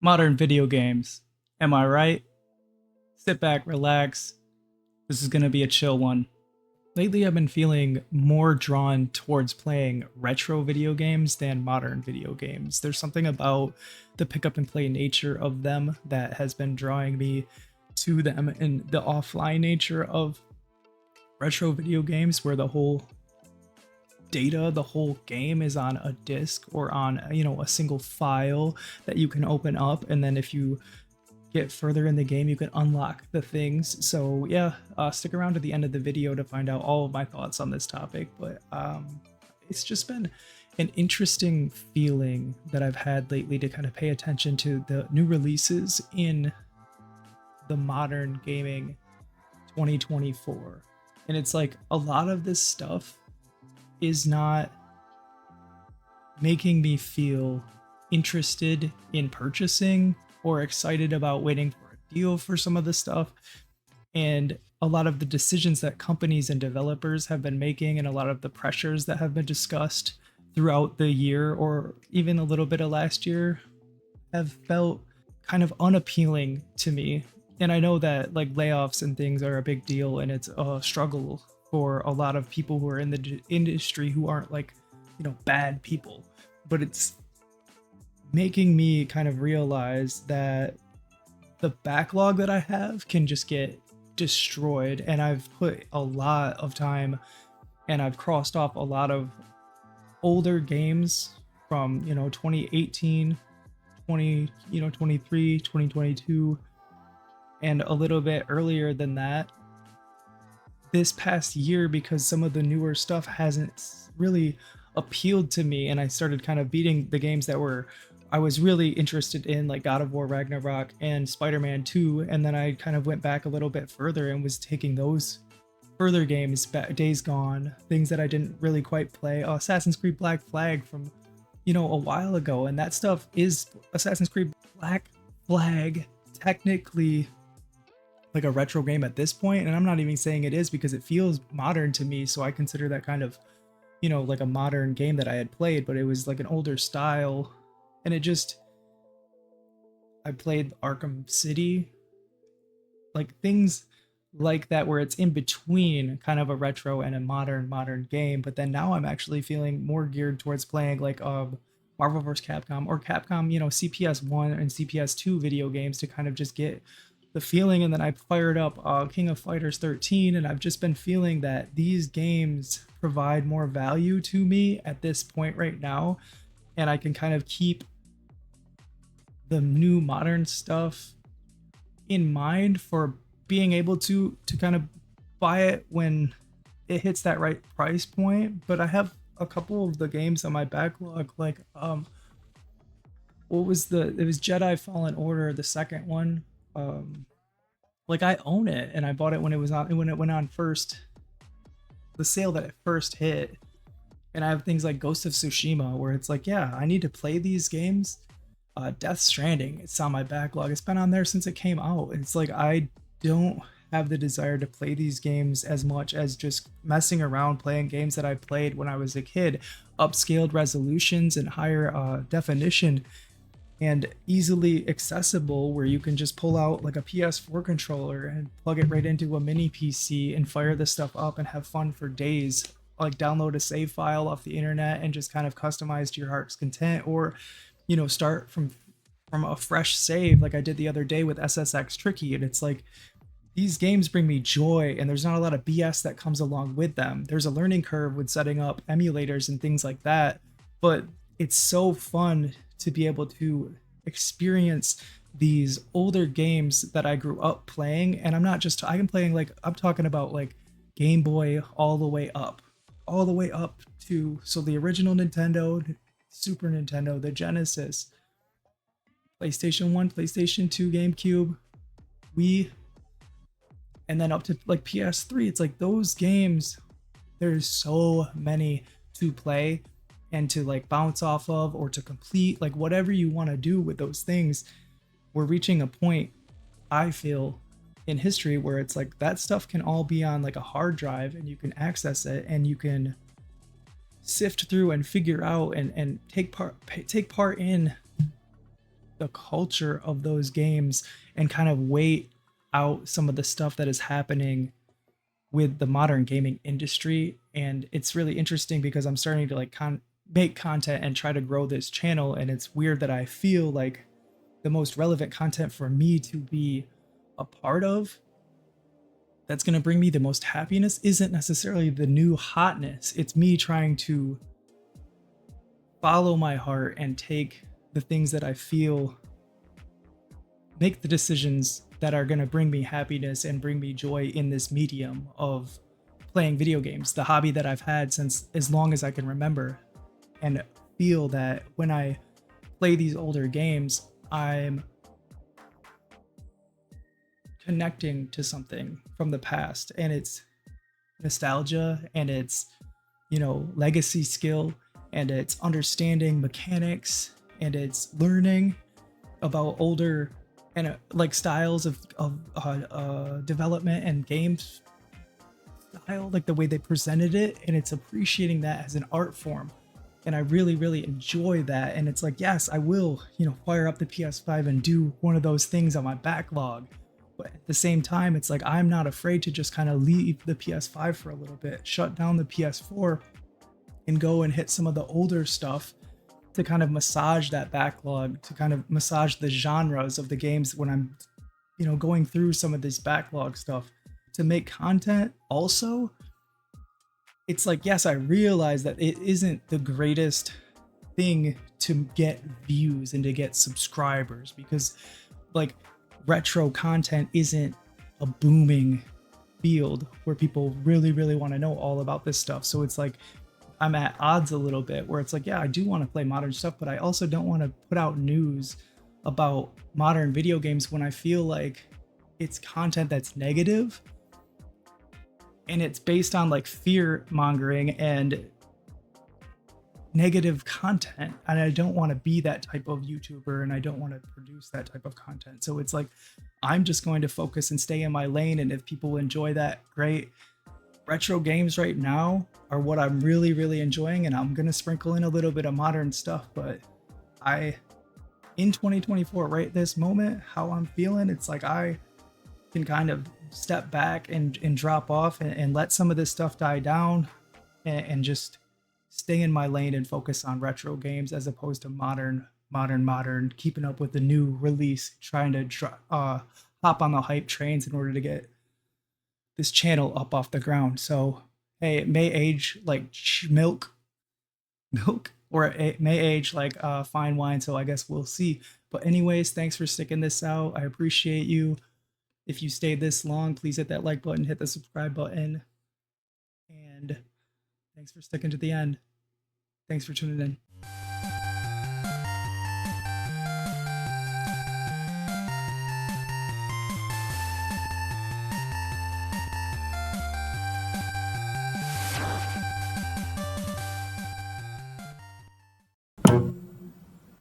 Modern video games. Am I right? Sit back, relax. This is going to be a chill one. Lately, I've been feeling more drawn towards playing retro video games than modern video games. There's something about the pick up and play nature of them that has been drawing me to them, and the offline nature of retro video games where the whole data, the whole game is on a disk or on, a single file that you can open up, and then if you get further in the game you can unlock the things. So yeah, stick around to the end of the video to find out all of my thoughts on this topic. But it's just been an interesting feeling that I've had lately to kind of pay attention to the new releases in the modern gaming 2024. And it's like a lot of this stuff is not making me feel interested in purchasing or excited about waiting for a deal for some of the stuff. And a lot of the decisions that companies and developers have been making, and a lot of the pressures that have been discussed throughout the year or even a little bit of last year, have felt kind of unappealing to me. And I know that like layoffs and things are a big deal, and it's a struggle for a lot of people who are in the industry who aren't like, bad people. But it's making me kind of realize that the backlog that I have can just get destroyed. And I've put a lot of time and I've crossed off a lot of older games from, 2018, 23, 2022, and a little bit earlier than that this past year, because some of the newer stuff hasn't really appealed to me. And I started kind of beating the games that I was really interested in, like God of War Ragnarok and Spider-Man 2, and then I kind of went back a little bit further and was taking those further games, Days Gone, things that I didn't really quite play, Assassin's Creed Black Flag from, a while ago. And that stuff is Assassin's Creed Black Flag, technically like a retro game at this point, and I'm not even saying it is because it feels modern to me, so I consider that kind of, like a modern game that I had played, but it was like an older style. And I played Arkham City, like things like that where it's in between kind of a retro and a modern game. But then now I'm actually feeling more geared towards playing like Marvel vs. Capcom or Capcom, CPS 1 and CPS 2 video games to kind of just get the feeling. And then I fired up King of Fighters 13, and I've just been feeling that these games provide more value to me at this point right now, and I can kind of keep the new modern stuff in mind for being able to kind of buy it when it hits that right price point. But I have a couple of the games on my backlog, like it was Jedi Fallen Order, the second one. Like I own it, and I bought it when it went on first, the sale that it first hit. And I have things like Ghost of Tsushima where it's like, yeah, I need to play these games. Death Stranding, it's on my backlog. It's been on there since it came out. It's like I don't have the desire to play these games as much as just messing around playing games that I played when I was a kid, upscaled resolutions and higher definition, and easily accessible, where you can just pull out like a PS4 controller and plug it right into a mini PC and fire this stuff up and have fun for days. Like download a save file off the internet and just kind of customize to your heart's content, or start from a fresh save like I did the other day with SSX Tricky. And it's like, these games bring me joy, and there's not a lot of BS that comes along with them. There's a learning curve with setting up emulators and things like that, but it's so fun to be able to experience these older games that I grew up playing. And I'm playing, like, I'm talking about like Game Boy all the way up to, so the original Nintendo, Super Nintendo, the Genesis, PlayStation 1, PlayStation 2, GameCube, Wii, and then up to like PS3. It's like those games, there's so many to play and to like bounce off of, or to complete, like whatever you want to do with those things. We're reaching a point, I feel, in history where it's like that stuff can all be on like a hard drive, and you can access it, and you can sift through and figure out and take part in the culture of those games and kind of wait out some of the stuff that is happening with the modern gaming industry. And it's really interesting because I'm starting to like make content and try to grow this channel, and it's weird that I feel like the most relevant content for me to be a part of, that's going to bring me the most happiness, isn't necessarily the new hotness. It's me trying to follow my heart and take the things that I feel, make the decisions that are going to bring me happiness and bring me joy in this medium of playing video games, the hobby that I've had since as long as I can remember. And feel that when I play these older games, I'm connecting to something from the past, and it's nostalgia, and it's, you know, legacy skill, and it's understanding mechanics, and it's learning about older and like styles of development and games style, like the way they presented it, and it's appreciating that as an art form. And I really, really enjoy that. And it's like, yes, I will, you know, fire up the PS5 and do one of those things on my backlog. But at the same time, it's like, I'm not afraid to just kind of leave the PS5 for a little bit, shut down the PS4, and go and hit some of the older stuff to kind of massage that backlog, to kind of massage the genres of the games when I'm, you know, going through some of this backlog stuff to make content also. It's like, yes, I realize that it isn't the greatest thing to get views and to get subscribers, because like retro content isn't a booming field where people really, really want to know all about this stuff. So it's like I'm at odds a little bit where it's like, yeah, I do want to play modern stuff, but I also don't want to put out news about modern video games when I feel like it's content that's negative and it's based on like fear mongering and negative content. And I don't want to be that type of YouTuber, and I don't want to produce that type of content. So it's like, I'm just going to focus and stay in my lane. And if people enjoy that, great. Retro games right now are what I'm really, really enjoying. And I'm going to sprinkle in a little bit of modern stuff. But in 2024, right this moment, how I'm feeling, it's like I can kind of step back and drop off and let some of this stuff die down and just stay in my lane and focus on retro games as opposed to modern, keeping up with the new release, trying to hop on the hype trains in order to get this channel up off the ground. So, hey, it may age like milk, or it may age like fine wine. So I guess we'll see. But anyways, thanks for sticking this out. I appreciate you. If you stayed this long, please hit that like button, hit the subscribe button, and thanks for sticking to the end. Thanks for tuning in.